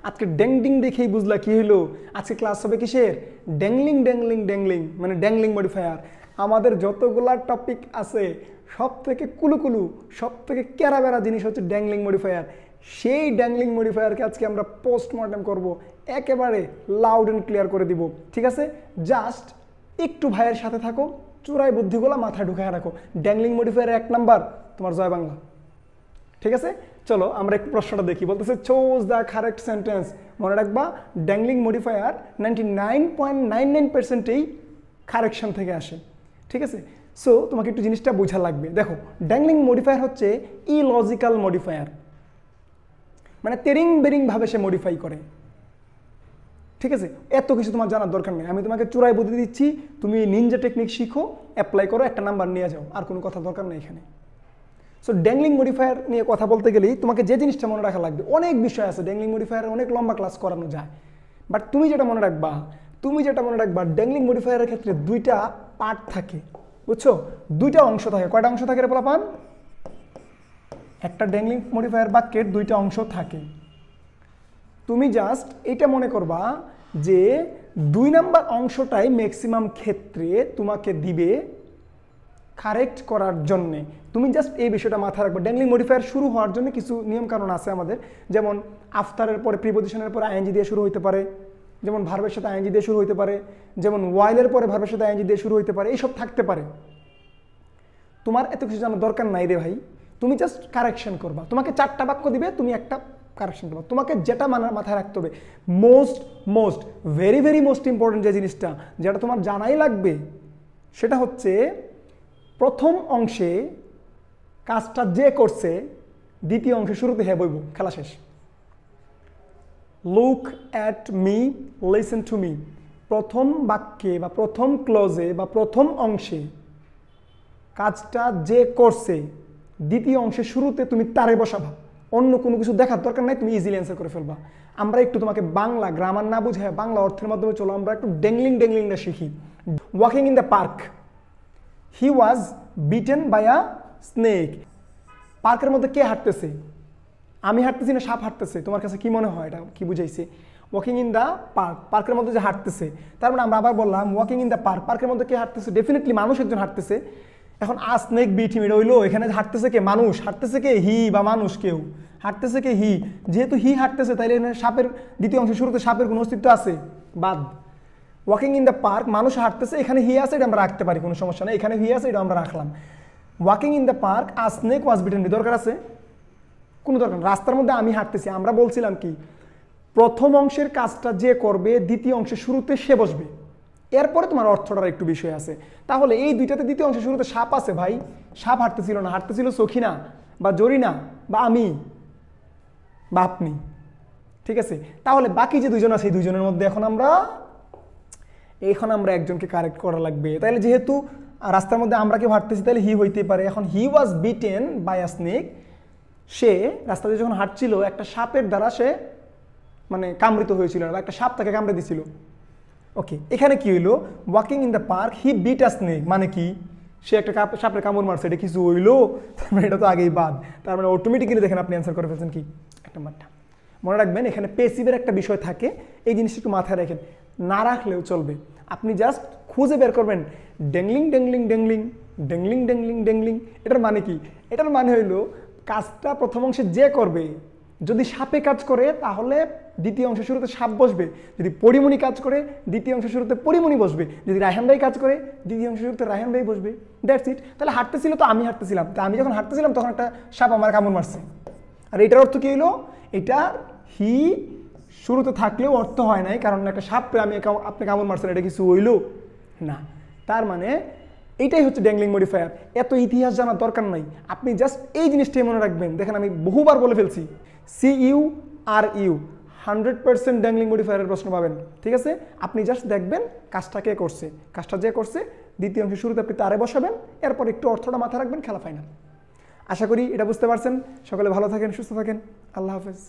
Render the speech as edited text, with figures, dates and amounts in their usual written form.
আজকে ড্যাংডিং দেখেই বুঝলা কি হলো, আজকে ক্লাস হবে কিসের? ড্যাংলিং ড্যাংলিং ড্যাংলিং, মানে ড্যাংলিং মডিফায়ার। আমাদের যতগুলা টপিক আছে সব থেকে কুলুকুলু, সব থেকে ক্যারাবেরা জিনিস হচ্ছে ড্যাংলিং মডিফায়ার। সেই ড্যাংলিং মডিফায়ারকে আজকে আমরা পোস্টমর্টেম করব, একেবারে লাউড অ্যান্ড ক্লিয়ার করে দিব। ঠিক আছে, জাস্ট একটু ভাইয়ের সাথে থাকো, চূড়ায় বুদ্ধিগুলো মাথায় ঢুকায় রাখো। ড্যাংলিং মডিফায়ার 1 নাম্বার তোমার জয় বাংলা। ঠিক আছে, চলো আমরা একটু প্রশ্নটা দেখি। বলতেছে চুজ দ্য কারেক্ট সেন্টেন্স। মনে রাখবা ড্যাংলিং মডিফায়ার 99.99%ই কারেকশন থেকে আসে। ঠিক আছে, সো তোমাকে একটু জিনিসটা বোঝা লাগবে। দেখো, ড্যাংলিং মডিফায়ার হচ্ছে ইলজিক্যাল মডিফায়ার, মানে তেরিং বেরিং ভাবে সে মডিফাই করে। ঠিক আছে, এত কিছু তোমার জানার দরকার নেই, আমি তোমাকে চূড়ায় বুদ্ধি দিচ্ছি, তুমি নিনজা টেকনিক শিখো, অ্যাপ্লাই করো, একটা নাম্বার নিয়ে যাও, আর কোনো কথা দরকার নেই এখানে। সো ড্যাংলিং মডিফায়ার নিয়ে কথা বলতে গেলেই তোমাকে যে জিনিসটা মনে রাখা লাগবে, অনেক বিষয় আছে ড্যাংলিং মডিফায়ার, অনেক লম্বা ক্লাস করানো যায়, বাট তুমি যেটা মনে রাখবা ড্যাংলিং মডিফায়ারের ক্ষেত্রে 2টা পার্ট থাকে, বুঝছো? 2টা অংশ থাকে। কয়টা অংশ থাকে রে পোলাপান? একটা ড্যাংলিং মডিফায়ার বাক্যের 2টা অংশ থাকে। তুমি জাস্ট এটা মনে করবা যে 2 নাম্বার অংশটাই ম্যাক্সিমাম ক্ষেত্রে তোমাকে দিবে কারেক্ট করার জন্যে। তুমি জাস্ট এই বিষয়টা মাথায় রাখবে। ড্যাংলিং মডিফায়ার শুরু হওয়ার জন্য কিছু নিয়মকানুন আছে আমাদের, যেমন আফটারের পরে প্রিপোজিশনের পরে আইএনজি দিয়ে শুরু হতে পারে, যেমন ভার্বের সাথে আইএনজি দিয়ে শুরু হতে পারে, যেমন ওয়াইলের পরে ভার্বের সাথে আইএনজি দিয়ে শুরু হতে পারে, এইসব থাকতে পারে। তোমার এত কিছু জানার দরকার নাই রে ভাই, তুমি জাস্ট কারেকশন করবা। তোমাকে 4টা বাক্য দিবে, তুমি একটা কারেকশন করবা। তোমাকে যেটা মাথায় রাখতে হবে, most very very most important যে জিনিসটা, যেটা তোমার জানাই লাগবে, সেটা হচ্ছে প্রথম অংশে কাজটা যে করছে, দ্বিতীয় অংশে শুরুতে হ্যাঁ বইব, খেলা শেষ। Look at me, listen to me. প্রথম বাক্যে বা প্রথম ক্লজে বা প্রথম অংশে কাজটা যে করছে, দ্বিতীয় অংশে শুরুতে তুমি তারে বসাবা, অন্য কোনো কিছু দেখার দরকার নাই, তুমি ইজিলি অ্যান্সার করে ফেলবা। আমরা একটু তোমাকে বাংলা গ্রামার না বুঝে বাংলা অর্থের মাধ্যমে চলো আমরা একটু ড্যাংলিংটা শিখি। Walking in the park, he was bitten by a snake. পার্কের মধ্যে কে হাঁটতেছে? আমি হাঁটতেছি না সাপ হাঁটতেছে? তোমার কাছে কি মনে হয় এটা কি বুঝাইছে? ওয়াকিং ইন দ্য পার্ক, পার্কের মধ্যে যে হাঁটতেছে, তার মানে আমরা আবার বললাম ওয়াকিং ইন দ্য পার্ক, পার্কের মধ্যে কে হাঁটতেছে? ডেফিনেটলি মানুষ একজন হাঁটতেছে। এখন আ স্নেক বিট হিম, এটা হইলো এখানে হাঁটতেছে কে? মানুষ। হাঁটতেছে কে? হি বা মানুষ, কেউ হাঁটতেছে কে? হি। যেহেতু হি হাঁটতেছে, তাইলে এখানে সাপের দ্বিতীয় অংশ শুরুতে সাপের কোনো অস্তিত্ব আছে? বাদ। ওয়াকিং ইন দ্য পার্ক, মানুষ হাঁটতেছে, এখানে হি আছে, এটা আমরা রাখতে পারি, কোনো সমস্যা নেই, এখানে হি আছে, এটা আমরা রাখলাম। Walking in the park a snake was beaten, দরকার আছে? কোনো দরকার। রাস্তার মধ্যে আমি হাঁটতেছি, আমরা বলছিলাম কি প্রথম অংশের কাজটা যে করবে, দ্বিতীয় অংশের শুরুতে সে বসবে, এরপরে তোমার অর্থটার একটু বিষয় আছে। তাহলে এই দুইটাতে দ্বিতীয় অংশের শুরুতে সাপ আছে ভাই, সাপ হাঁটতেছিল না, হাঁটতেছিল সখিনা বা জরিনা বা আমি বা আপনি। ঠিক আছে, তাহলে বাকি যে দুইজন আছে, এই দুইজনের মধ্যে এখন আমরা একজনকে কারেক্ট করা লাগবে। তাহলে যেহেতু রাস্তার মধ্যে আমরা কেউ হাঁটতেছি, তাহলে হি হইতে পারে। এখন হি was bitten by a snake, সে রাস্তাতে যখন হাঁটছিল একটা সাপের দ্বারা সে মানে কামড়িত হয়েছিল, বা একটা সাপ তাকে কামড়ে দিছিল। ওকে, এখানে কি হইলো? Walking in the park he bit a snake, মানে কি সে একটা সাপের কামড় মারছে, এটা কিছু হইলো? তার মানে এটা তো আগেই বাদ। তার মানে অটোমেটিক্যালি দেখেন আপনি অ্যান্সার করে ফেলছেন কি একটা মাঠটা। মনে রাখবেন এখানে পেসিভের একটা বিষয় থাকে, এই জিনিসটা একটু মাথায় রাখেন, না রাখলেও চলবে। আপনি জাস্ট খুঁজে বের করবেন dangling dangling dangling dangling dangling dangling, এটার মানে কি? এটার মানে হইলো কাজটা প্রথম অংশে যে করবে, যদি সাপে কাজ করে তাহলে দ্বিতীয় অংশের শুরুতে সাপ বসবে, যদি পরিমণি কাজ করে দ্বিতীয় অংশের শুরুতে পরিমণি বসবে, যদি রায়হান ভাই কাজ করে দ্বিতীয় অংশের শুরুতে রায়হান ভাই বসবে। That's it. তাহলে হাঁটতেছিল তো আমি হাঁটতেছিলাম, তা আমি যখন হাঁটতেছিলাম তখন একটা সাপ আমার কামড় মারছে। আর এটার অর্থ কি হইলো? এটা হি শুরুতে থাকলেও অর্থ হয় নাই, কারণ একটা সাপ আপনি কামড় মারছেন, এটা কিছু হইলো না। তার মানে এইটাই হচ্ছে ড্যাংলিং মডিফায়ার। এত ইতিহাস জানার দরকার নাই, আপনি জাস্ট এই জিনিসটাই মনে রাখবেন। দেখেন আমি বহুবার বলে ফেলছি, CURU 100% ড্যাংলিং মডিফায়ারের প্রশ্ন পাবেন। ঠিক আছে, আপনি জাস্ট দেখবেন কাজটা কে করছে, কাজটা যে করছে দ্বিতীয় অংশের শুরুতে আপনি তারে বসাবেন, এরপর একটু অর্থটা মাথায় রাখবেন, খেলা ফাইনাল। আশা করি এটা বুঝতে পারছেন। সকলে ভালো থাকেন, সুস্থ থাকেন, আল্লাহ হাফেজ।